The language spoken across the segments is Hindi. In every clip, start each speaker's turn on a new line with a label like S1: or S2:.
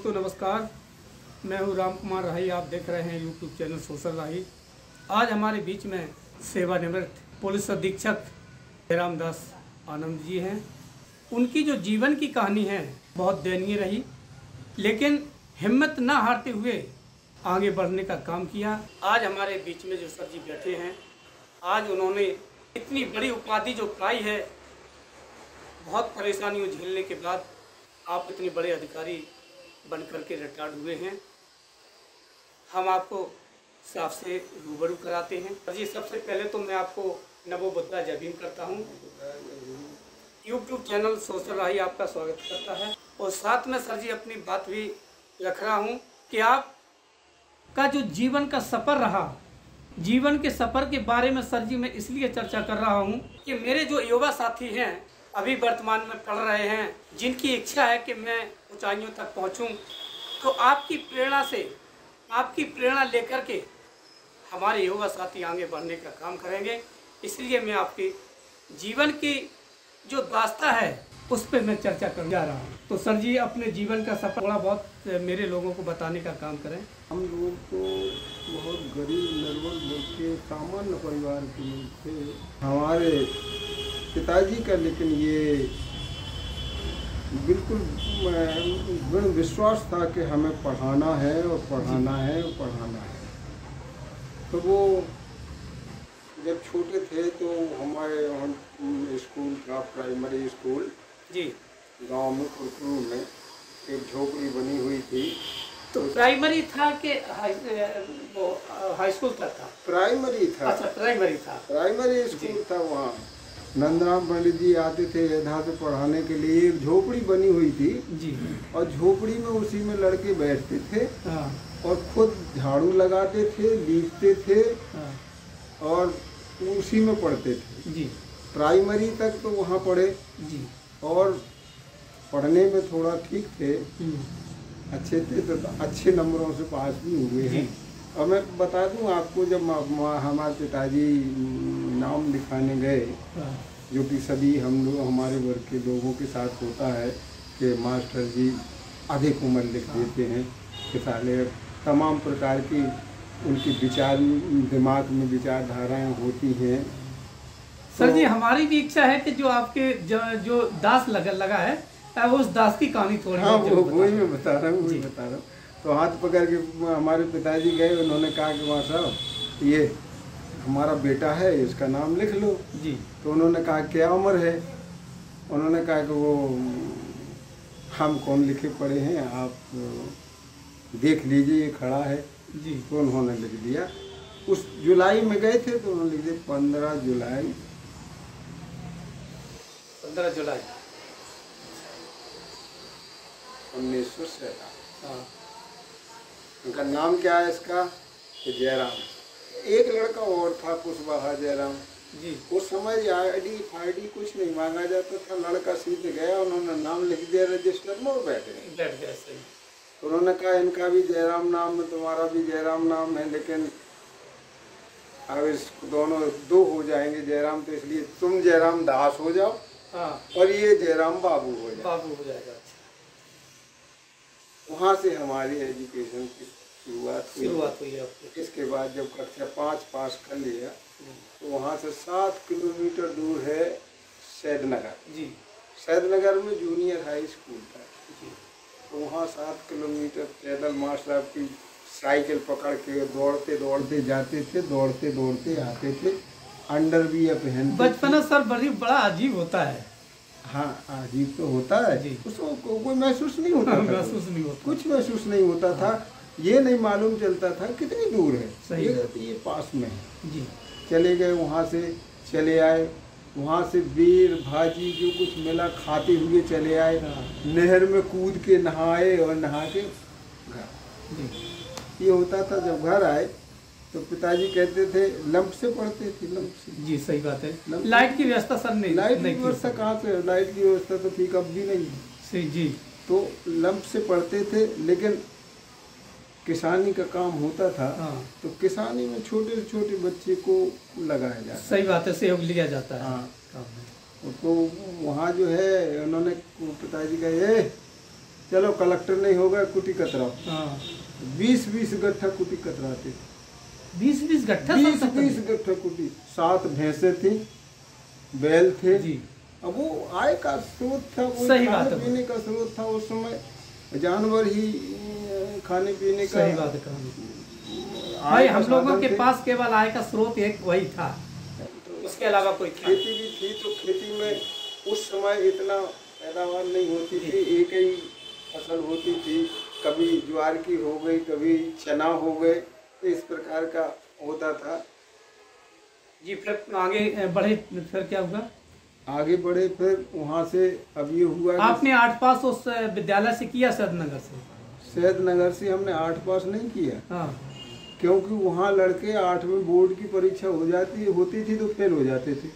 S1: दोस्तों नमस्कार, मैं हूं राम कुमार राही। आप देख रहे हैं यूट्यूब चैनल सोशल राही। आज हमारे बीच में सेवानिवृत्त पुलिस अधीक्षक जयराम दास आनंद जी हैं। उनकी जो जीवन की कहानी है बहुत दयनीय रही, लेकिन हिम्मत न हारते हुए आगे बढ़ने का काम किया। आज हमारे बीच में जो सर जी बैठे हैं, आज उन्होंने इतनी बड़ी उपाधि जो पाई है, बहुत परेशानियों झेलने के बाद आप इतने बड़े अधिकारी बन करके रिटायर्ड हुए हैं। हम आपको साफ से रूबरू कराते हैं। सर जी, सबसे पहले तो मैं आपको नमो बुद्धा जय भीम करता हूँ। यूट्यूब चैनल सोशल राही आपका स्वागत करता है और साथ में सर जी अपनी बात भी रख रहा हूँ कि आपका जो जीवन का सफ़र रहा, जीवन के सफ़र के बारे में सर जी मैं इसलिए चर्चा कर रहा हूँ कि मेरे जो युवा साथी हैं, अभी वर्तमान में पढ़ रहे हैं, जिनकी इच्छा है कि मैं ऊंचाइयों तक पहुंचूं, तो आपकी प्रेरणा से, आपकी प्रेरणा लेकर के हमारे युवा साथी आगे बढ़ने का काम करेंगे। इसलिए मैं आपके जीवन की जो दास्ता है उस पर मैं चर्चा करने जा रहा हूं। तो सर जी अपने जीवन का सफर थोड़ा बहुत मेरे लोगों को बताने का काम करें।
S2: हम लोग तो बहुत गरीब निर्बल लोग के सामान्य परिवार के लोग थे। हमारे पिताजी का लेकिन ये बिल्कुल दृढ़ विश्वास था कि हमें पढ़ाना है और पढ़ाना है और पढ़ाना है। तो वो जब छोटे थे तो हमारे स्कूल था, प्राइमरी स्कूल
S1: जी,
S2: गांव में कुरकुरू में एक झोपड़ी बनी हुई थी।
S1: तो प्राइमरी था कि हाई स्कूल तक था?
S2: प्राइमरी था।
S1: अच्छा, प्राइमरी था,
S2: प्राइमरी स्कूल था। वहाँ नंदराम पंडित जी आते थे यथा से पढ़ाने के लिए। एक झोपड़ी बनी हुई थी
S1: जी,
S2: और झोपड़ी में उसी में लड़के बैठते थे।
S1: हाँ,
S2: और खुद झाड़ू लगाते थे, लीपते थे,
S1: हाँ, और
S2: उसी में पढ़ते थे
S1: जी।
S2: प्राइमरी तक तो वहाँ पढ़े
S1: जी,
S2: और पढ़ने में थोड़ा ठीक थे, अच्छे थे, तो अच्छे नंबरों से पास भी हुए हैं। और मैं बता दूं आपको, जब हमारे पिताजी नाम लिखाने गए, जो कि सभी हम लोग हमारे वर्ग के लोगों के साथ होता है कि मास्टर जी अधिक उम्र लिख देते हैं कि साले तमाम प्रकार की उनकी विचार दिमाग में विचारधाराएं होती हैं।
S1: सर जी हमारी भी इच्छा है कि जो आपके जो दास लगा है, उस दास की कहानी थोड़ी।
S2: हाँ, वही मैं बता रहा हूँ। तो हाथ पकड़ के हमारे पिताजी गए, उन्होंने कहा कि वहाँ साहब ये हमारा बेटा है, इसका नाम लिख लो जी। तो उन्होंने कहा क्या उम्र है? उन्होंने कहा कि वो हम कौन लिखे पढ़े हैं, आप देख लीजिए, ये खड़ा है जी। तो उन्होंने लिख दिया। उस जुलाई में गए थे तो उन्होंने लिख दिया 15 जुलाई 1947। उनका नाम क्या है इसका? जयराम। एक लड़का और था कुशवाहा जयराम जी। उस समय आईडी फाईडी कुछ नहीं मांगा जाता था, लड़का सीधे गया, उन्होंने नाम लिख दिया रजिस्टर में और बैठ गए। सही। उन्होंने कहा इनका भी जयराम नाम है, तुम्हारा भी जयराम नाम है, लेकिन अब इस दोनों दो हो जाएंगे जयराम, तो इसलिए तुम जयराम दास हो जाओ, हाँ, और ये जयराम बाबू हो जाएगा। वहाँ से हमारी एजुकेशन की शुरुआत हुई आपकी। इसके बाद जब कक्षा 5 पास कर लिया तो वहाँ से 7 किलोमीटर दूर है सैदनगर जी। सैदनगर में जूनियर हाई स्कूल था जी। तो वहाँ 7 किलोमीटर पैदल मास्टर साहब की साइकिल पकड़ के दौड़ते दौड़ते जाते थे, दौड़ते दौड़ते आते थे। अंडरवियर पहनते। बचपना
S1: सर बड़ा अजीब होता है।
S2: हाँ, अजीब तो होता है जी। उसको कोई महसूस नहीं होता था, कुछ महसूस नहीं होता था। ये नहीं मालूम चलता था कितनी दूर है, सही ये पास में है जी। चले गए, वहाँ से चले आए, वहाँ से बेर भाजी जो कुछ मिला खाते हुए चले आए। नहर में कूद के नहाए और नहा के घर जी। ये होता था। जब घर आए तो पिताजी कहते थे लंप से पढ़ते थे। लंप से जी, सही बात है। लाइट की व्यवस्था सर नहीं, लाइट की व्यवस्था कहाँ से? लाइट की व्यवस्था तो ठीक अब भी नहीं है सही जी। तो लंप से पढ़ते थे, लेकिन किसानी का काम होता था। हाँ। तो किसानी में छोटे छोटे बच्चे को लगाया जाता। सही बात है, सहयोग लिया जाता है। हाँ। तो वहाँ जो है उन्होंने पिताजी का ये चलो कलेक्टर नहीं होगा, कुटी कतराओ। 20-20 गट्ठा कुटी कतराते थे।
S1: 20-20 गट्ठा?
S2: 20 गट्ठा कुटी। 7 भैंसे थी, बैल थे जी। अब वो आय का स्रोत था, वो खाने पीने का स्रोत था उस समय, जानवर ही खाने पीने का।
S1: सही बात है भाई, हम लोगों के पास केवल आय का स्रोत एक वही था, उसके अलावा कोई
S2: खेती भी थी तो खेती में उस समय इतना पैदावार नहीं होती थी, एक ही फसल होती थी, कभी ज्वार की हो गई, कभी चना हो गए, तो इस प्रकार का होता था
S1: जी। फिर आगे बढ़े, फिर क्या हुआ?
S2: आगे बढ़े फिर वहाँ से अब ये हुआ
S1: आपने 8 पास उस विद्यालय से किया? सैदनगर से?
S2: सैदनगर से हमने 8 पास नहीं किया।
S1: हाँ।
S2: क्योंकि वहाँ लड़के 8वीं बोर्ड की परीक्षा होती थी तो फेल हो जाते थे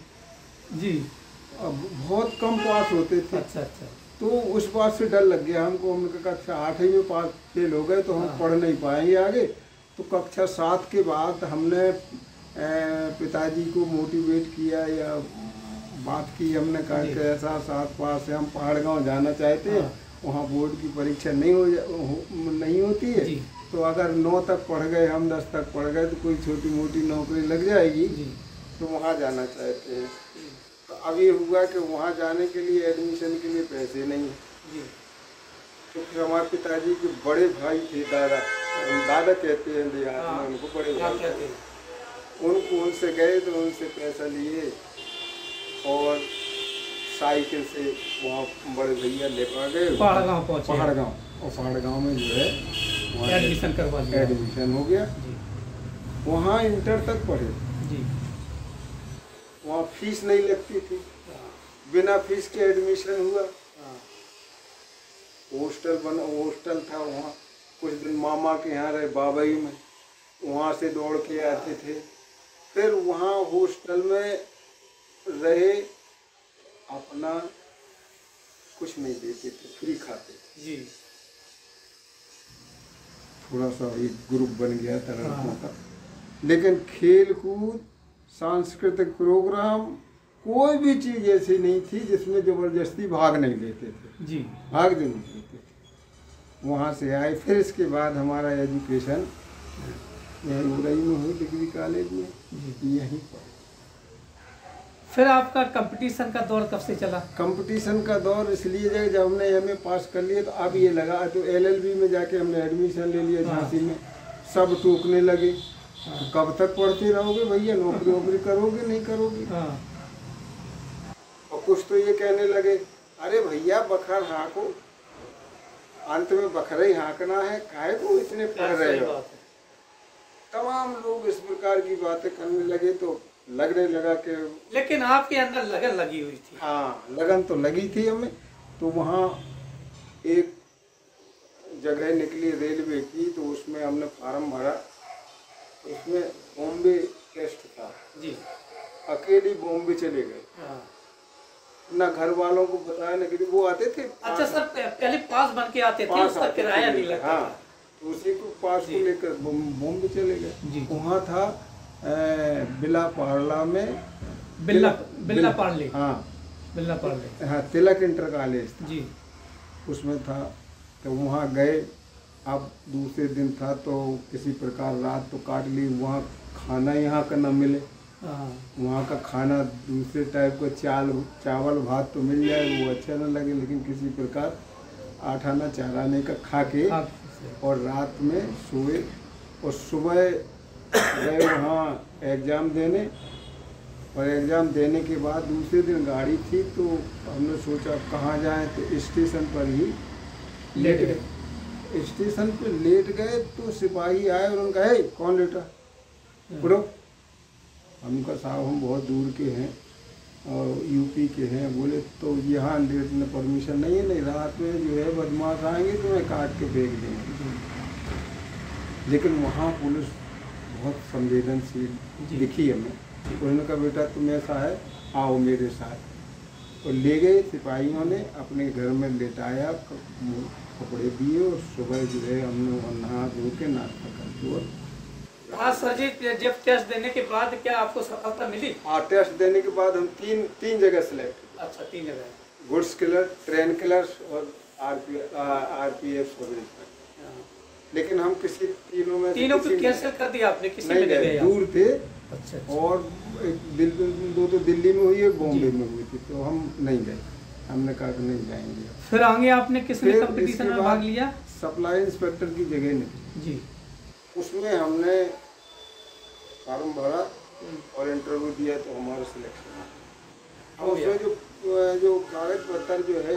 S1: जी।
S2: अब बहुत कम पास होते थे।
S1: अच्छा।
S2: तो उस बात से डर लग गया हमको। हमने कहा कक्षा 8वीं में पास फेल हो गए तो हम पढ़ नहीं पाएंगे आगे। तो कक्षा 7 के बाद हमने पिताजी को मोटिवेट किया या बात की, हमने कहा कि ऐसा 7 पास है, हम पहाड़गांव जाना चाहते हैं, वहाँ बोर्ड की परीक्षा नहीं होती है, तो अगर 9 तक पढ़ गए, हम 10 तक पढ़ गए तो कोई छोटी मोटी नौकरी लग जाएगी, तो वहाँ जाना चाहते हैं। तो अब ये हुआ कि वहाँ जाने के लिए एडमिशन के लिए पैसे नहीं है। तो फिर हमारे पिताजी के बड़े भाई थे, दादा कहते हैं देहात में उनको, बड़े भाई उनसे गए तो उनसे पैसा लिए और साइकिल से वहाँ बड़े भैया लेकर गए
S1: पहाड़गांव पहुँचे।
S2: पहाड़गांव, और पहाड़गांव में जो है वहाँ
S1: एडमिशन करवा लिया।
S2: एडमिशन हो गया, वहाँ इंटर तक पढ़े जी। वहाँ फीस नहीं लगती थी, बिना फीस के एडमिशन हुआ। हॉस्टल था वहाँ, कुछ दिन मामा के यहाँ रहे बाबई में, वहाँ से दौड़ के आते थे। फिर वहाँ हॉस्टल में रहे, अपना कुछ नहीं देते थे, फ्री खाते थे जी। थोड़ा सा एक ग्रुप बन गया था लड़कों का, लेकिन खेल कूद, सांस्कृतिक प्रोग्राम, कोई भी चीज़ ऐसी नहीं थी जिसमें जबरदस्ती भाग नहीं लेते थे जी। भाग नहीं लेते थे। वहाँ से आए, फिर इसके बाद हमारा एजुकेशन यहीं उड़ई में हुई, डिग्री कॉलेज में यहीं पर।
S1: फिर आपका कंपटीशन का दौर कब से चला? कंपटीशन
S2: का दौर इसलिए जब हमने एमए पास कर लिए तो अब ये लगा, तो एलएलबी में जाके हमने एडमिशन ले लिया झांसी में। सब टोकने लगे, तो कब तक पढ़ते रहोगे भैया, नौकरी करोगे नहीं करोगे। और कुछ तो ये कहने लगे, अरे भैया बखर हाँको, अंत में बखरा ही हाँकना है, काहे को इतने पढ़ रहे हो। तमाम लोग इस प्रकार की बातें करने लगे, तो लगने लगा कि,
S1: लेकिन आपके अंदर लगन लगी हुई थी।
S2: हाँ, लगन तो लगी थी हमें। तो वहाँ एक जगह निकली रेलवे की, तो उसमें हमने फार्म भरा, उसमें बॉम्बे टेस्ट था जी। अकेली बॉम्बे चले गए, ना घर वालों को बताया ना कि वो आते थे।
S1: अच्छा सर, पहले पास बन के आते थे, उसका किराया नहीं लगता।
S2: हाँ, तो उसी को पास को लेकर बॉम्बे चले गए। वहाँ था बिल्ला पार्ला में,
S1: बिल्ला पार्ले,
S2: हाँ
S1: बिल्ला पार्ले,
S2: हाँ, तिलक इंटर कॉलेज
S1: जी,
S2: उसमें था। तो वहाँ गए, अब दूसरे दिन था तो किसी प्रकार रात तो काट ली। वहाँ खाना यहाँ का न मिले, वहाँ का खाना दूसरे टाइप का, चावल भात तो मिल जाए, वो अच्छा न लगे, लेकिन किसी प्रकार 8 आना 4 आने का खा के और रात में सोए। और सुबह गए वहाँ एग्ज़ाम देने, और एग्ज़ाम देने के बाद दूसरे दिन गाड़ी थी, तो हमने सोचा कहाँ जाएं, तो स्टेशन पर ही लेट गए। स्टेशन पे लेट गए तो सिपाही आए और उनका, है कौन लेटा, उठो। हमका साहब हम बहुत दूर के हैं और यूपी के हैं। बोले तो यहाँ लेटने परमिशन नहीं है, नहीं रात में जो है बदमाश आएंगे तो मैं काट के फेंक देंगे। लेकिन वहाँ पुलिस बहुत संवेदनशील दिखी हमें। उन्होंने कहा बेटा तुम ऐसा है, आओ मेरे साथ, और ले गए सिपाहियों ने, अपने घर में लेटाया, कपड़े दिए, और सुबह जो है हमने नहा धो के नाश्ता करके।
S1: हाँ सर जी, जब टेस्ट देने के बाद क्या आपको सफलता मिली?
S2: हाँ, टेस्ट देने के बाद हम तीन जगह सेलेक्ट।
S1: अच्छा, 3 जगह,
S2: गुड्स किलर, ट्रेन किलर और RPF सब इंस्पेक्टर। लेकिन हम किसी तीनों
S1: को कैंसिल कर दिया आपने? किसी में
S2: नहीं गए, दूर थे।
S1: अच्छा।
S2: और दो तो दिल्ली में हुई, एक बॉम्बे में हुई थी, तो हम नहीं गए। हमने कहा कि नहीं जाएंगे।
S1: फिर आगे आपने किसने कंपटीशन में भाग लिया?
S2: सप्लाई इंस्पेक्टर की जगह निकली
S1: जी।
S2: उसमें हमने फॉर्म भरा और इंटरव्यू दिया, तो हमारा सिलेक्शन हुआ। उसमें जो कागज पत्र जो है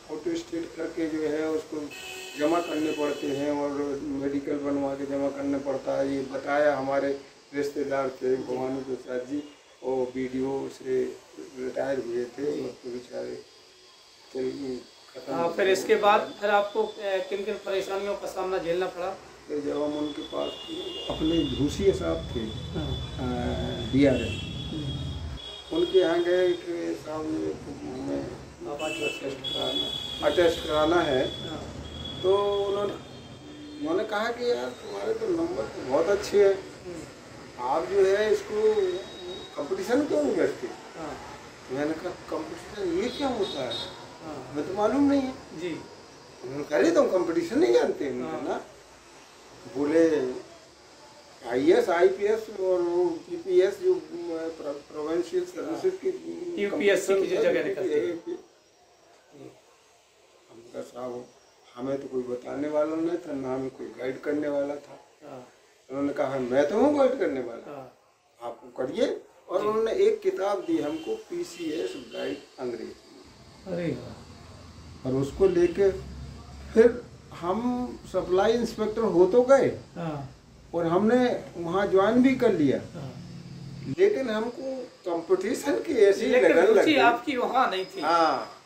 S2: फोटो स्टेट करके जो है उसको जमा करने पड़ते हैं और मेडिकल बनवा के जमा करना पड़ता है। ये बताया हमारे रिश्तेदार थे भवानी प्रसाद जी, और BDO से रिटायर हुए थे, तो बेचारे खत्म।
S1: फिर इसके बाद फिर आपको किन किन परेशानियों का सामना झेलना पड़ा?
S2: फिर जब हम उनके पास अपने भूसिया साहब थे DRM, उनके यहाँ गए कि सामने अटेस्ट कराना है, तो उन्होंने कहा कि यार तुम्हारे तो नंबर तो बहुत अच्छे हैं, आप जो है इसको कंपटीशन क्यों नहीं करते? मैंने कहा कंपटीशन ये क्या होता है? हमें तो मालूम नहीं है जी। उन्होंने कहा अरे तुम कंपटीशन नहीं जानते? ना बोले IAS IPS और PPS जो प्रोविंशियल सर्विसेज की
S1: UPSC की जो जगह निकलती है।
S2: हमका साहब हमें तो कोई बताने वाला नहीं था, ना हमें कोई गाइड करने वाला था। उन्होंने कहा मैं तो हूँ गाइड करने वाला, आप करिए। और उन्होंने एक किताब दी हमको, PCS गाइड अंग्रेजी।
S1: अरे
S2: और उसको लेके फिर हम सप्लाई इंस्पेक्टर हो तो गए और हमने वहाँ ज्वाइन भी कर लिया, लेकिन हमको कंपटीशन की ऐसी लगन लगी।
S1: आपकी वहाँ नहीं थी?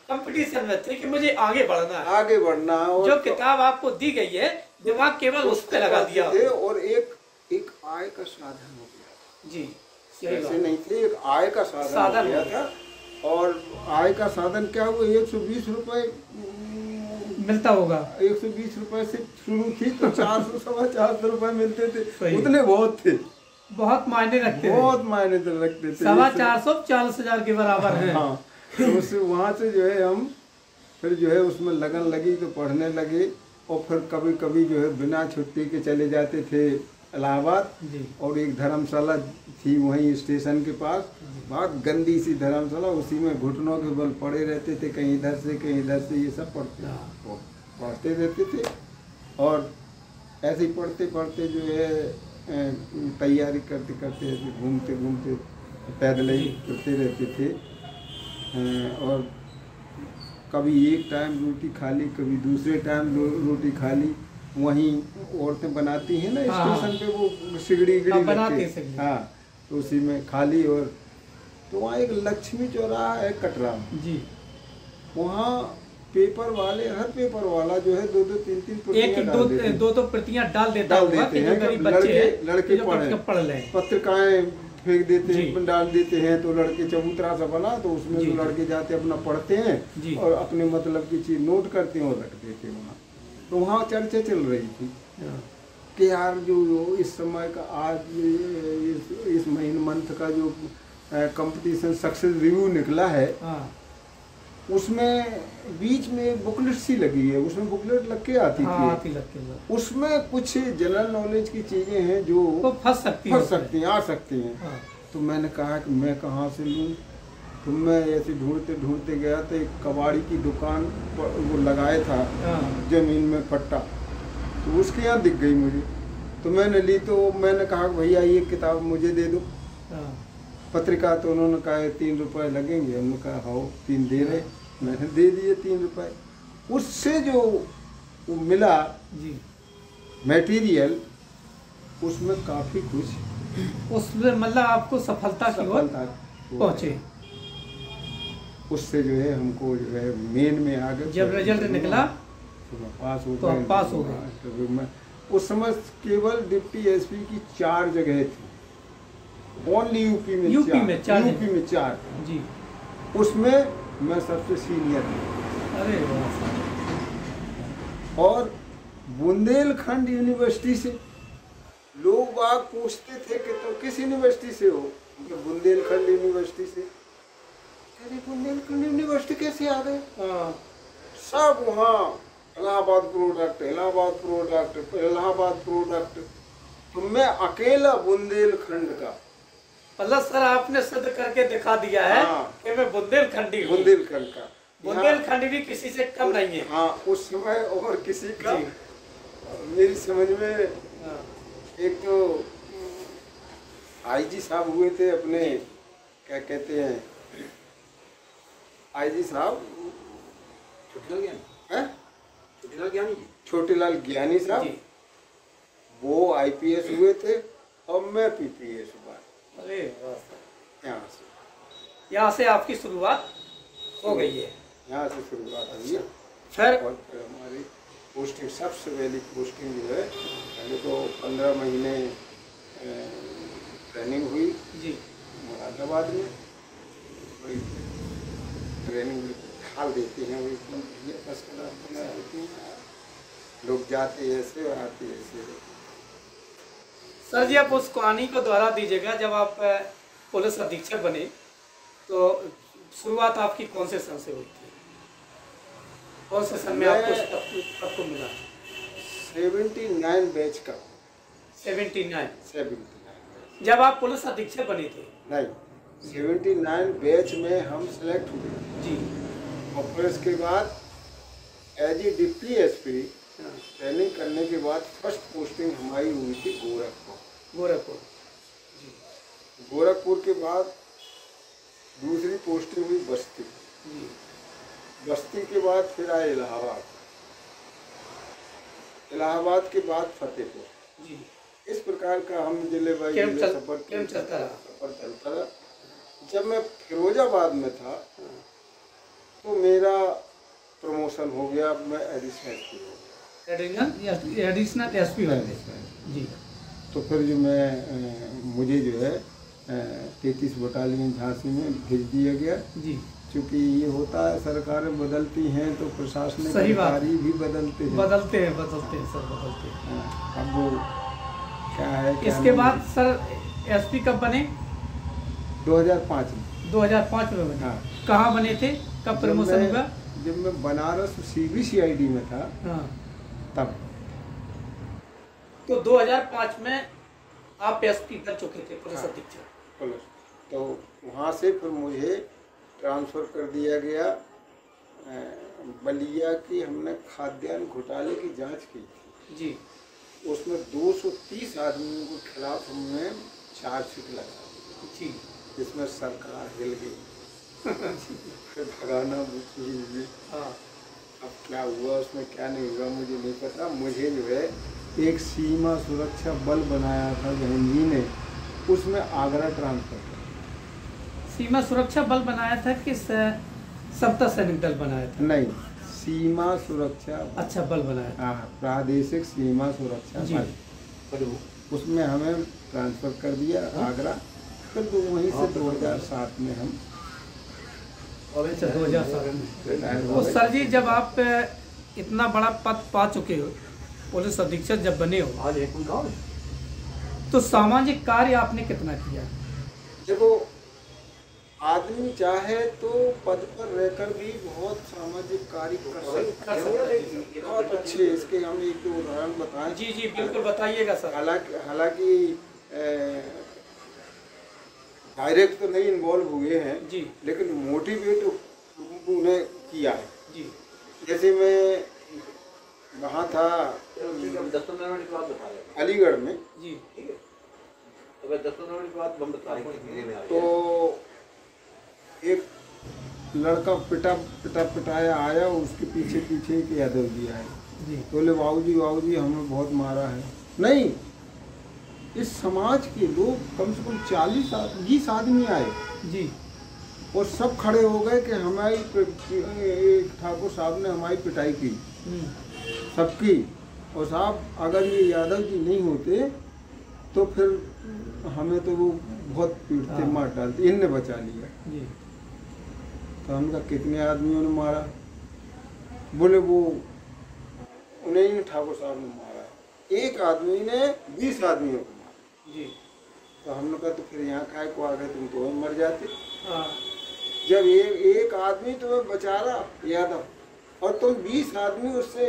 S1: कंपटीशन में थे कि मुझे आगे बढ़ना है,
S2: आगे बढ़ना। और
S1: जो किताब आपको दी गई है दिमाग केवल उस पे लगा दिया
S2: थे, और एक आय का साधन हो गया जी। ऐसे नहीं थे, एक आय का साधन हो गया था। और आय का साधन क्या हुआ, 120 रुपए
S1: मिलता होगा।
S2: 120 रुपए से शुरू थी, तो 400 सवा 400 रुपए मिलते थे। उतने बहुत थे,
S1: बहुत मायने रखते,
S2: बहुत मायने रखते थे।
S1: 450 40,000 के बराबर है।
S2: हाँ, तो उससे वहाँ से जो है हम फिर जो है उसमें लगन लगी तो पढ़ने लगे। और फिर कभी कभी जो है बिना छुट्टी के चले जाते थे इलाहाबाद। और एक धर्मशाला थी वहीं स्टेशन के पास, बहुत गंदी सी धर्मशाला, उसी में घुटनों के बल पड़े रहते थे, कहीं इधर से कहीं इधर से, ये सब पढ़ते रहते थे। और ऐसे ही पढ़ते पढ़ते जो है तैयारी करते करते ऐसे घूमते घूमते पैदल ही करते रहते थे। और कभी एक टाइम रोटी खा ली, कभी दूसरे टाइम रोटी खा ली। वहीं औरतें बनाती हैं ना स्टेशन पे, वो सिगड़ी बनाती, हाँ, तो उसी में खा ली। और तो वहाँ एक लक्ष्मी चौराहा है कटरा जी, वहाँ पेपर वाले, हर पेपर वाला जो है 2-2 3-3
S1: प्रतियां डाल देते हैं,
S2: लड़के पढ़ लें। पत्रिकाएं फेंक देते हैं, डाल देते हैं, तो लड़के चबूतरा सा बना, तो उसमें तो लड़के जाते अपना पढ़ते हैं और अपने मतलब की चीज नोट करते हैं और रख देते हैं वहाँ। तो वहाँ चर्चा चल रही थी कि यार जो इस समय का आज इस महीने मंथ का जो कंपटीशन सक्सेस रिव्यू निकला है, उसमें बीच में बुकलेट सी लगी है, उसमें बुकलेट लग के आती थी। उसमें कुछ जनरल नॉलेज की चीजें हैं जो
S1: तो फंस सकती हैं,
S2: आ सकती हैं। तो मैंने कहा कि मैं कहाँ से लूँ, तो मैं ऐसे ढूंढते ढूंढते गया, तो एक कबाड़ी की दुकान वो लगाया था जमीन में पट्टा, तो उसके यहाँ दिख गई मुझे, तो मैंने ली। तो मैंने कहा भैया ये किताब मुझे दे दो, पत्रिका। तो उन्होंने कहा 3 रुपए लगेंगे। हमने कहा हाँ 3 दे रहे। मैंने दे दिए 3 रुपए। उससे जो मिला जी मटेरियल, उसमें काफ़ी कुछ,
S1: उसमें मतलब आपको सफलता की ओर पहुँचे।
S2: उससे जो है हमको जो है मेन में आ गए।
S1: जब रिजल्ट निकला
S2: तो पास हो
S1: गए। तो पास हो गए।
S2: उस समय केवल डिप्टी एसपी की 4 जगह थी, ओनली यूपी में 4 जी। उसमें मैं सबसे सीनियर था।
S1: अरे
S2: और बुंदेलखंड यूनिवर्सिटी से लोग बाग पूछते थे कि तुम किस यूनिवर्सिटी से हो? बुंदेलखंड यूनिवर्सिटी से। अरे बुंदेलखंड यूनिवर्सिटी कैसे आ गए? सब वहाँ Allahabad product, Allahabad product, Allahabad product. तो मैं अकेला बुंदेलखंड का,
S1: मतलब सर आपने सिद्ध करके दिखा दिया है कि मैं बुंदेलखंडी हूँ।
S2: बुंदेलखंड का,
S1: बुंदेलखंडी भी किसी से कम नहीं है।
S2: हाँ, उस समय और किसी का मेरी समझ में। एक तो आईजी साहब हुए थे अपने, क्या कहते हैं आईजी साहब, छोटेलाल ज्ञानी साहब, वो आईपीएस हुए थे और मैं पीपीएस हुआ।
S1: अरे
S2: यहाँ
S1: से आपकी शुरुआत हो गई है।
S2: यहाँ से शुरुआत हुई है।
S1: फिर
S2: और फिर हमारी पोस्टिंग, सबसे पहली पोस्टिंग जो है, पहले तो 15 महीने ट्रेनिंग हुई
S1: जी
S2: मुरादाबाद में। वही ट्रेनिंग ढाल देते हैं, वही बस बना देते हैं, लोग जाते ऐसे और आते ऐसे।
S1: सर जी आप उस कहानी को दोहरा दीजिएगा, जब आप पुलिस अधीक्षक बने तो शुरुआत आपकी कौन से सन से हुई थी? कौन से सन में आपको आपको मिला?
S2: 79 बैच का।
S1: 79 जब आप पुलिस अधीक्षक बने थे?
S2: नहीं, 79 बैच में हम सेलेक्ट हुए
S1: जी।
S2: और फिर इसके बाद as a deputy SP training करने के बाद फर्स्ट पोस्टिंग हमारी हुई थी गोरखपुर। गोरखपुर के बाद दूसरी पोस्टिंग हुई बस्ती। बस्ती के बाद फिर आए इलाहाबाद। इलाहाबाद के बाद फतेहपुर। इस प्रकार का हम जिले बाई जिले सफर चलता रहा। जब मैं फिरोजाबाद में था तो मेरा प्रमोशन हो गया, मैं एडिशनल एसपी हो गया।
S1: एडिशनल एसपी जी।
S2: तो फिर जो मुझे जो है 33 बटालियन झांसी में भेज दिया गया जी। क्योंकि ये होता है, सरकारें बदलती हैं तो प्रशासनिक अधिकारी भी बदलते हैं
S1: सर, बदलते हैं।
S2: अब वो क्या है,
S1: इसके बाद सर एसपी कब बने?
S2: 2005 में।
S1: 2005 में बने।
S2: हाँ।
S1: कहाँ बने थे, कब प्रमोशन हुआ?
S2: जब मैं बनारस CBCID में था। हाँ। तब
S1: तो 2005 में आप एसपी बन चुके थे, पुलिस अधीक्षक।
S2: पुलिस तो वहाँ से फिर मुझे ट्रांसफ़र कर दिया गया बलिया की। हमने खाद्यान्न घोटाले की जांच की थी जी। उसमें 230 आदमियों के खिलाफ हमने चार्जशीट लगा जी, जिसमें सरकार हिल गई। फिर भगाना मुझे। हाँ। अब क्या हुआ उसमें, क्या नहीं हुआ मुझे नहीं पता। मुझे जो है एक सीमा सुरक्षा बल बनाया था जहन जी ने, उसमें आगरा ट्रांसफर किया।
S1: सीमा सुरक्षा बल बनाया था कि सप्ता सैनिक दल बनाया था? नहीं,
S2: सीमा सुरक्षा
S1: अच्छा बल बनाया था।
S2: हाँ, प्रादेशिक सीमा सुरक्षा बल। उसमें हमें ट्रांसफर कर दिया आगरा। फिर तो वहीं से 2007 में हम
S1: 2007 में। तो सर जी जब आप इतना बड़ा पद पा चुके हो, पुलिस अधीक्षक जब बने हो, तो सामाजिक कार्य आपने कितना किया?
S2: देखो, आदमी चाहे तो पद पर रहकर भी बहुत सामाजिक कार्य कर सकता है। बहुत अच्छे, इसके हम एक दो उदाहरण बताएं।
S1: जी जी बिल्कुल बताइएगा सर।
S2: हालांकि डायरेक्ट तो नहीं इन्वॉल्व हुए हैं जी, लेकिन मोटिवेट उन्हें किया है जी। जैसे मैं वहाँ था अलीगढ़ में जी, तो एक लड़का पिटाया आया, उसके पीछे एक यादव जी आए जी। बोले बाबूजी हमें बहुत मारा है। नहीं, इस समाज के लोग कम से कम 40-20 आदमी आए जी, और सब खड़े हो गए कि हमारी ठाकुर साहब ने हमारी पिटाई की सबकी। और साहब अगर ये यादव जी नहीं होते तो फिर हमें तो वो बहुत पीटते, मार डालते, इनने बचा लिया जी। तो हमने कहा कितने आदमियों ने मारा? बोले वो उन्हें ठाकुर साहब ने मारा, एक आदमी ने 20 आदमियों को मारा जी। तो हमने कहा तो फिर यहाँ काय को आ गए, तुम तो मर जाते। जब एक आदमी तुम्हें बचा रहा यादव, और तुम 20 आदमी उससे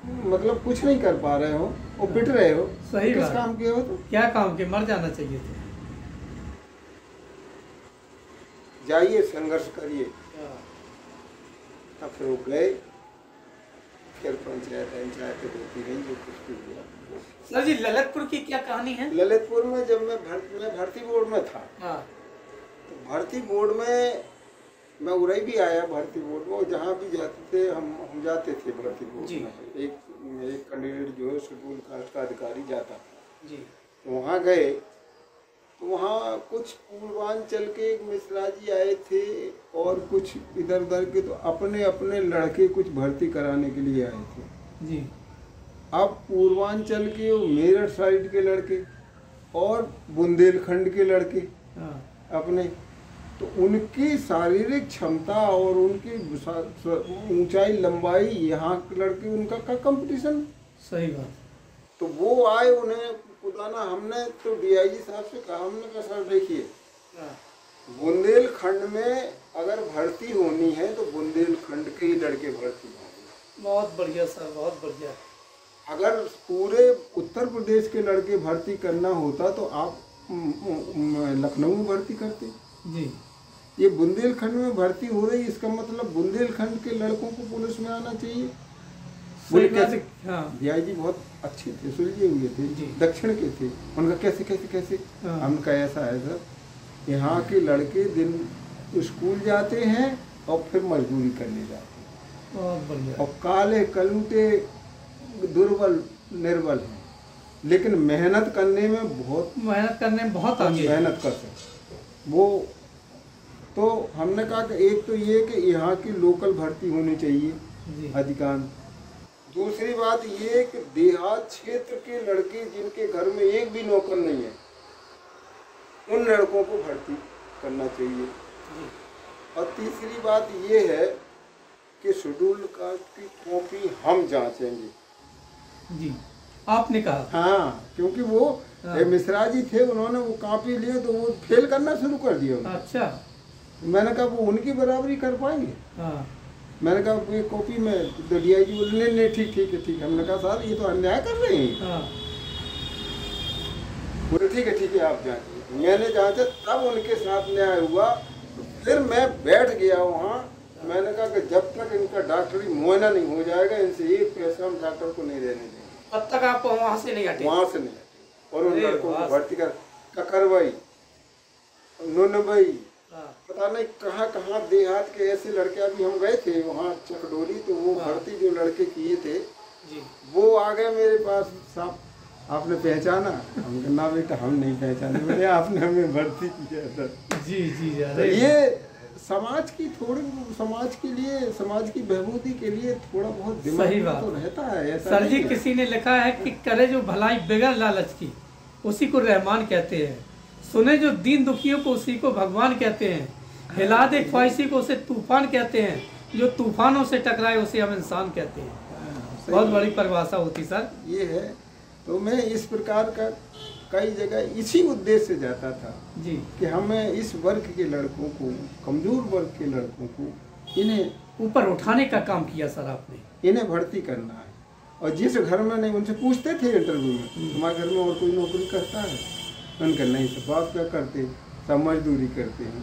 S2: मतलब कुछ नहीं कर पा रहे हो और पिट रहे हो।
S1: सही
S2: किस काम के हो तुम?
S1: क्या काम के? मर जाना चाहिए था।
S2: जाइए संघर्ष करिए। तब फिर वो गए, फिर पंचायत होती रही जो कुछ भी हुआ।
S1: सर जी, ललितपुर की क्या कहानी है?
S2: ललितपुर में जब मैं भर्ती बोर्ड में था, तो भर्ती बोर्ड में मैं उरई भी आया भर्ती बोर्ड में, और जहाँ भी जाते थे हम जाते थे भर्ती बोर्ड में। एक कैंडिडेट जो है शेड्यूल कास्ट का अधिकारी जाता जी, तो वहाँ गए तो वहाँ कुछ पूर्वांचल के एक मिश्रा जी आए थे और कुछ इधर उधर के, तो अपने अपने लड़के कुछ भर्ती कराने के लिए आए थे जी। अब पूर्वांचल के मेरठ साइड के लड़के और बुंदेलखंड के लड़के अपने, तो उनकी शारीरिक क्षमता और उनकी ऊंचाई लंबाई यहाँ के लड़के उनका का कंपटीशन। सही बात। तो वो आए, उन्हें पुराना हमने तो डीआईजी साहब से कहा, हमने कहा सर देखिए बुंदेलखंड में अगर भर्ती होनी है तो बुंदेलखंड के ही लड़के भर्ती होंगे। बहुत बढ़िया सर, बहुत बढ़िया। अगर पूरे उत्तर प्रदेश के लड़के भर्ती करना होता तो आप लखनऊ में भर्ती करते जी। ये बुंदेलखंड में भर्ती हो रही, इसका मतलब बुंदेलखंड के लड़कों को पुलिस में आना चाहिए। डीआईजी बहुत अच्छे थे, सुलझे हुए थे, दक्षिण के थे। उनका कैसे कैसे कैसे हमने कहा ऐसा है सर, यहाँ के लड़के दिन स्कूल जाते हैं और फिर मजदूरी करने जाते हैं, बहुत बढ़िया। और काले कलूटे दुर्बल निर्बल हैं, लेकिन मेहनत करने में बहुत आगे मेहनत कर सकते वो। तो हमने कहा कि एक तो ये कि यहाँ की लोकल भर्ती होनी चाहिए अधिकांश। दूसरी बात ये कि देहात क्षेत्र के लड़के जिनके घर में एक भी नौकर नहीं है, उन लड़कों को भर्ती करना चाहिए। और तीसरी बात ये है कि शेड्यूल कास्ट की कॉपी हम जांचेंगे जी। आपने कहा? हाँ, क्योंकि वो मिश्रा जी थे, उन्होंने वो कॉपी लिए तो वो फेल करना शुरू कर दिया। अच्छा। मैंने कहा वो उनकी बराबरी कर पाएंगे? हाँ। मैंने कहा ये कॉपी में, तो डीआईजी बोले नहीं ठीक ठीक है ठीक है। हमने कहा सर ये तो अन्याय कर रहे हैं। हाँ। बोले ठीक है आप जांचिए। मैंने जांचा, तब उनके साथ न्याय हुआ। तो फिर मैं बैठ गया वहाँ। मैंने कहा कि जब तक इनका डॉक्टरी मुआयना नहीं हो जाएगा, इनसे एक पैसा हम डॉक्टर को नहीं देने देंगे। तब तक आप वहाँ से नहीं हटे? वहाँ से नहीं हटे। और उन लड़कों को भर्ती करवाई, उन्होंने भाई पता नहीं कहाँ कहाँ देहात के ऐसे लड़के। अभी हम गए थे वहाँ चकडोली, तो वो भर्ती जो लड़के किए थे जी, वो आ गए मेरे पास। साहब आपने पहचाना? हम ना बेटा हम नहीं पहचाने। बोले आपने हमें भर्ती किया था जी जी। तो ये समाज की थोड़ी, समाज के लिए, समाज की बहबूदी के लिए थोड़ा बहुत दिमाग तो रहता है।
S1: सर जी किसी ने लिखा है कि करे जो भलाई बगैर लालच की, उसी को रहमान कहते हैं। सुने जो दीन दुखियों को, उसी को भगवान कहते हैं। हिला दे ख्वाहिशी को, उसे तूफान कहते हैं। जो तूफानों से टकराए उसे हम इंसान कहते हैं। बहुत बड़ी परिभाषा होती सर
S2: ये है। तो मैं इस प्रकार का कई जगह इसी उद्देश्य से जाता था जी, कि हमें इस वर्ग के लड़कों को, कमजोर वर्ग के लड़कों को, इन्हें ऊपर उठाने का काम किया सर आपने। इन्हें भर्ती करना है। और जिस घर में नहीं, उनसे पूछते थे इंटरव्यू में, हमारे घर में और कोई नौकरी करता है? उनका नहीं, सब आप क्या करते, सब मजदूरी करते हैं।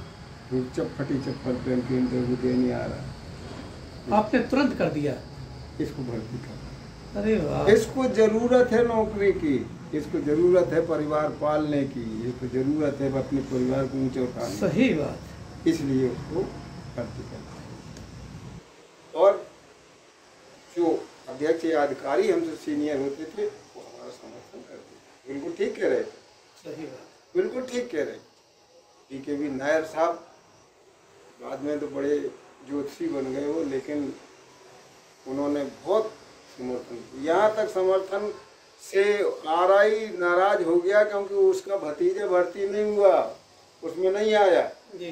S2: फटी चप्पल पहन के इंटरव्यू देने आ रहा।
S1: आपने तुरंत कर दिया?
S2: इसको भर्ती कर।
S1: अरे वाह।
S2: इसको जरूरत है नौकरी की, इसको जरूरत है परिवार पालने की, इसको जरूरत है अपने परिवार को ऊंचा उठाने।
S1: सही बात।
S2: इसलिए उसको भर्ती करना। और जो अध्यक्ष या अधिकारी हमसे सीनियर होते थे वो हमारा समर्थन करते थे। बिल्कुल ठीक कह रहे थे।
S1: सही बात,
S2: बिल्कुल ठीक कह रहे। DKV नायर साहब बाद में तो बड़े ज्योतिषी बन गए वो, लेकिन उन्होंने बहुत समर्थन किया। यहाँ तक समर्थन से RI नाराज हो गया क्योंकि उसका भतीजा भर्ती नहीं हुआ, उसमें नहीं आया जी।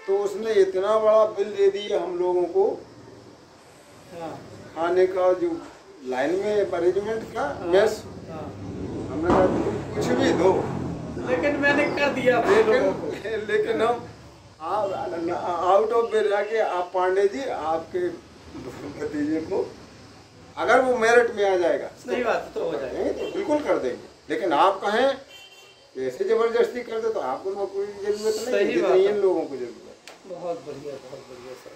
S2: तो उसने इतना बड़ा बिल दे दिया हम लोगों को खाने का, जो लाइन में मैनेजमेंट का मेस। हमने कहा कुछ भी दो,
S1: लेकिन मैंने कर दिया।
S2: लेकिन हम आउट ऑफ वे जाके, आप पांडे जी आपके भतीजे को, अगर वो मेरिट में आ जाएगा
S1: सही बात तो हो जाएगा,
S2: तो बिल्कुल कर देंगे। लेकिन आप कहें ऐसे जबरदस्ती कर दे तो आपको नौकरी की जरूरत नहीं, जितनी इन लोगों को जरूरत।
S1: बहुत बढ़िया सर।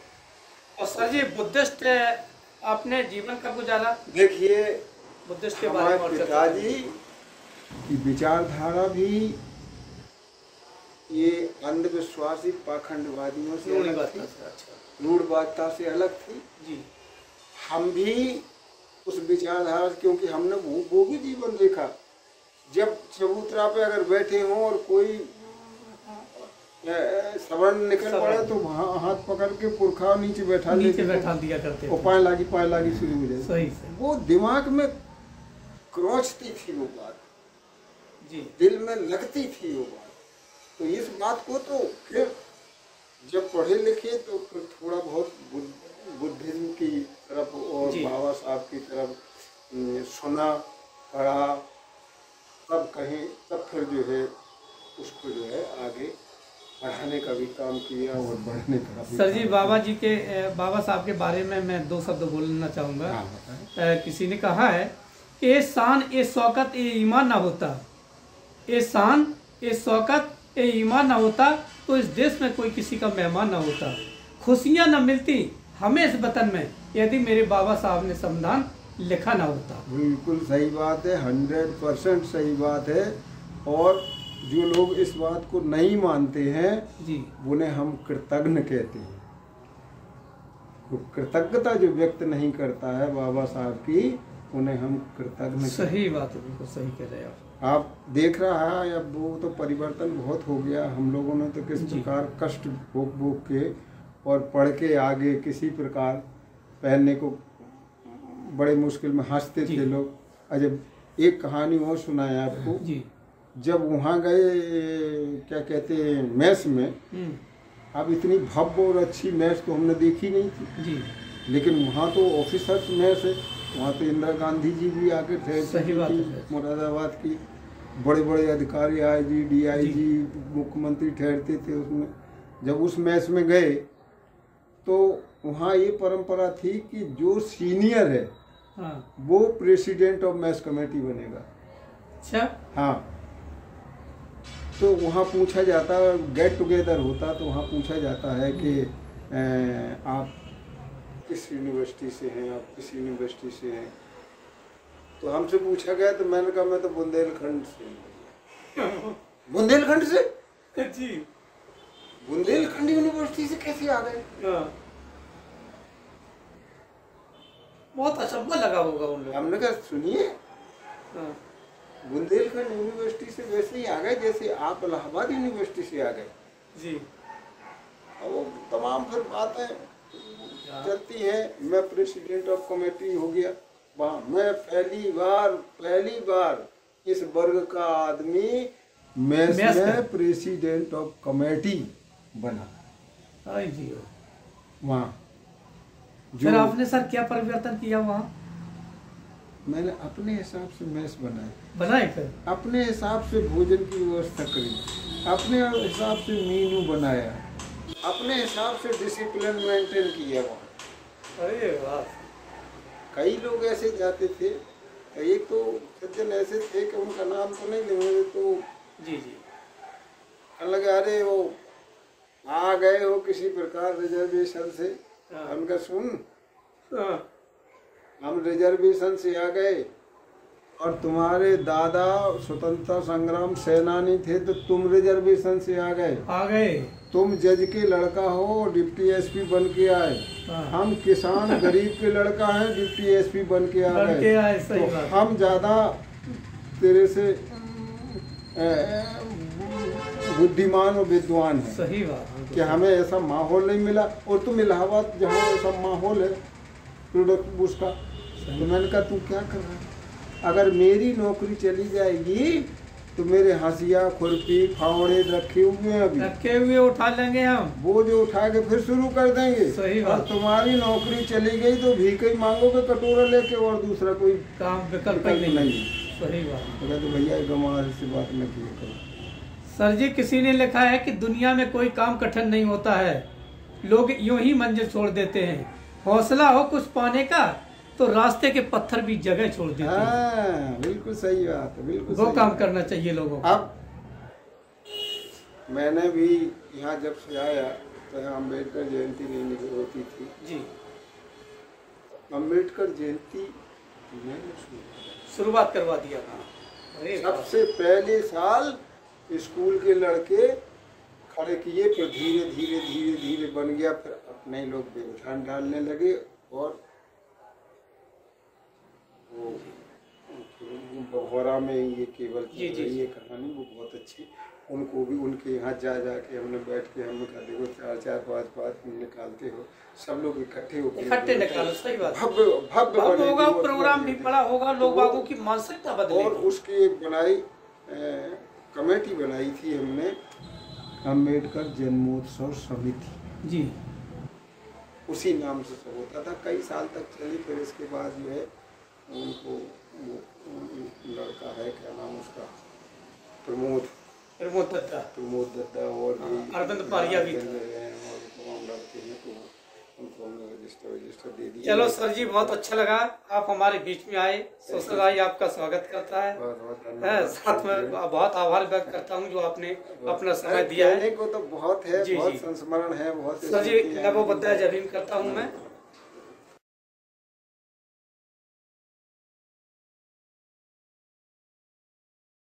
S1: और सर जी बुद्धिस्ट अपने जीवन का गुजारा,
S2: देखिए
S1: बुद्धिस्ट के बारे में
S2: पिताजी की विचारधारा भी ये अंधविश्वासी पाखंडवादियों से अलग थी, रूढ़वादिता से अलग थी जी। हम भी उस विचारधारा, क्योंकि हमने वो भी जीवन देखा। जब चबूतरा पे अगर बैठे हों और कोई सवर्ण निकल पड़े तो हाथ पकड़ के पुरखा नीचे बैठा
S1: दिया करते,
S2: और पाए लागी शुरू हो जाए।
S1: सही।
S2: वो दिमाग में क्रोचती थी वो बात
S1: जी,
S2: दिल में लगती थी वो बात। तो इस बात को तो फिर जब पढ़े लिखे तो फिर थोड़ा बहुत बुद्धिज्म की तरफ और बाबा साहब की तरफ सुना पढ़ा, तब कहीं तब फिर जो है उसको जो है आगे बढ़ाने का भी काम किया और बढ़ने का भी।
S1: सर जी बाबा साहब के बारे में मैं दो शब्द बोलना चाहूँगा। किसी ने कहा है कि ये शान ये शौकत ये ईमान ना होता, ये शान ये शौकत ये ईमान ना होता तो इस देश में कोई किसी का मेहमान ना होता, खुशियाँ न मिलती हमें इस वतन में यदि मेरे बाबा साहब ने संविधान लिखा ना होता।
S2: बिल्कुल सही बात है, 100% सही बात है। और जो लोग इस बात को नहीं मानते हैं
S1: जी,
S2: उन्हें हम कृतज्ञ कहते हैं। तो कृतज्ञता जो व्यक्त नहीं करता है बाबा साहब की, उन्हें हम कृतज्ञ।
S1: सही बात है, बिल्कुल सही कह रहे हैं
S2: आप देख रहा है अब वो तो परिवर्तन बहुत हो गया। हम लोगों ने तो किस प्रकार कष्ट भोग के और पढ़ के आगे किसी प्रकार पहनने को बड़े मुश्किल में हंसते थे लोग। अजब एक कहानी और सुनाया आपको जी। जब वहाँ गए क्या कहते हैं मेस में, अब इतनी भव्य और अच्छी मेस तो हमने देखी नहीं थी जी। लेकिन वहाँ तो ऑफिसर्स मेस है, वहाँ तो इंदिरा गांधी जी भी आके ठहरती थी, मुरादाबाद की बड़े बड़े अधिकारी आईजी डीआईजी मुख्यमंत्री ठहरते थे उसमें। जब उस मेस में गए तो वहाँ ये परंपरा थी कि जो सीनियर है वो प्रेसिडेंट ऑफ मेस कमेटी बनेगा।
S1: अच्छा
S2: हाँ, तो वहाँ पूछा जाता, गेट टुगेदर होता तो वहाँ पूछा जाता है कि आप किस यूनिवर्सिटी से हैं, आप किस यूनिवर्सिटी से हैं। तो हमसे पूछा गया तो मैंने कहा मैं तो बुंदेलखंड से। बुंदेलखंड से
S1: जी,
S2: बुंदेलखंड यूनिवर्सिटी से कैसे आ गए?
S1: बहुत अचंभा लगा होगा उन लोगों।
S2: हमने कहा सुनिए, बुंदेलखंड यूनिवर्सिटी से वैसे ही आ गए जैसे आप इलाहाबाद यूनिवर्सिटी से आ गए
S1: जी।
S2: और वो तमाम फिर बातें चलती है। मैं प्रेसिडेंट ऑफ कमेटी हो गया, मैं पहली बार इस वर्ग का आदमी मेस में प्रेसिडेंट ऑफ कमेटी बना। वहाँ
S1: फिर आपने सर क्या परिवर्तन किया वहाँ?
S2: मैंने अपने हिसाब से मेस
S1: बनाए फिर
S2: अपने हिसाब से भोजन की व्यवस्था करी, अपने हिसाब से मेनू बनाया, अपने हिसाब से डिसिप्लिन मेंटेन किया वहाँ।
S1: अरे वाह।
S2: कई लोग ऐसे जाते थे, एक तो सज्जन ऐसे थे कि उनका नाम तो नहीं लेंगे तो
S1: जी
S2: कहने लगे अरे वो आ गए हो किसी प्रकार रिजर्वेशन से। उनका सुन, हम रिजर्वेशन से आ गए और तुम्हारे दादा स्वतंत्रता संग्राम सेनानी थे तो तुम रिजर्वेशन से आ गए। तुम जज के लड़का हो, डिप्टी एसपी बन के आए। हम किसान गरीब के लड़का हैं, डिप्टी एसपी बन के आ गए। तो हम ज्यादा तेरे से बुद्धिमान और विद्वान है।
S1: सही बात
S2: कि हमें ऐसा माहौल नहीं मिला और तुम इलाहाबाद जहाँ ऐसा माहौल है प्रोडक्ट उसका। तो मैंने कहा तू क्या कर रहा है? अगर मेरी नौकरी चली जाएगी तो मेरे हंसिया खुरपी फावड़े रखे हुए
S1: उठा लेंगे हम,
S2: वो जो उठा के फिर शुरू कर देंगे।
S1: सही
S2: और तुम्हारी नौकरी चली गई तो भीख ही मांगोगे कटोरा लेके और दूसरा कोई
S1: काम विकल्प नहीं। सही बात।
S2: तो भैया गंवार से बात न किया करो।
S1: सर जी किसी ने लिखा है कि दुनिया में कोई काम कठिन नहीं होता है, लोग यूं ही मंजिल छोड़ देते हैं। हौसला हो कुछ पाने का तो रास्ते के पत्थर भी जगह छोड़ देते हैं।
S2: हाँ, बिल्कुल सही बात है, बिल्कुल
S1: वो काम करना चाहिए लोगों को।
S2: अब मैंने भी यहाँ जब से आया तो यहाँ अम्बेडकर जयंती नहीं होती थी
S1: जी।
S2: अम्बेडकर जयंती मैंने
S1: शुरुआत करवा दिया।
S2: सबसे पहले साल स्कूल के लड़के खड़े किए, फिर धीरे धीरे धीरे धीरे बन गया, फिर अपने लोग व्यवधान डालने लगे और वो बहोरा में ये केवल ये कहानी वो बहुत अच्छी, उनको भी उनके यहाँ जा के हमने बैठ के हमने कहा देखो 4-4 5-5 निकालते हो, सब लोग इकट्ठे
S1: निकालो, सही बात,
S2: भव्य
S1: होगा, प्रोग्राम भी बड़ा होगा, लोग बागों की मानसिकता बदलेगी।
S2: और उसकी एक बनाई कमेटी बनाई थी हमने, अम्बेडकर जन्मोत्सव समिति
S1: जी,
S2: उसी नाम से सब होता था, कई साल तक चली। फिर इसके बाद जो है उनको लड़का है, क्या नाम उसका, प्रमोद दत्ता और
S1: अरविंद पारिया भी थे,
S2: और तमाम लड़के हैं, तो उनको हमने रजिस्टर दे दिया।
S1: चलो सर जी, बहुत अच्छा लगा आप हमारे बीच में आए। सोशल आई आपका स्वागत करता है, साथ में बहुत आभार व्यक्त करता हूँ जो आपने अपना समय दिया है।
S2: को तो बहुत है, बहुत संस्मरण है, बहुत
S1: सर जी नमो बुद्धाय जय भीम करता हूँ मैं।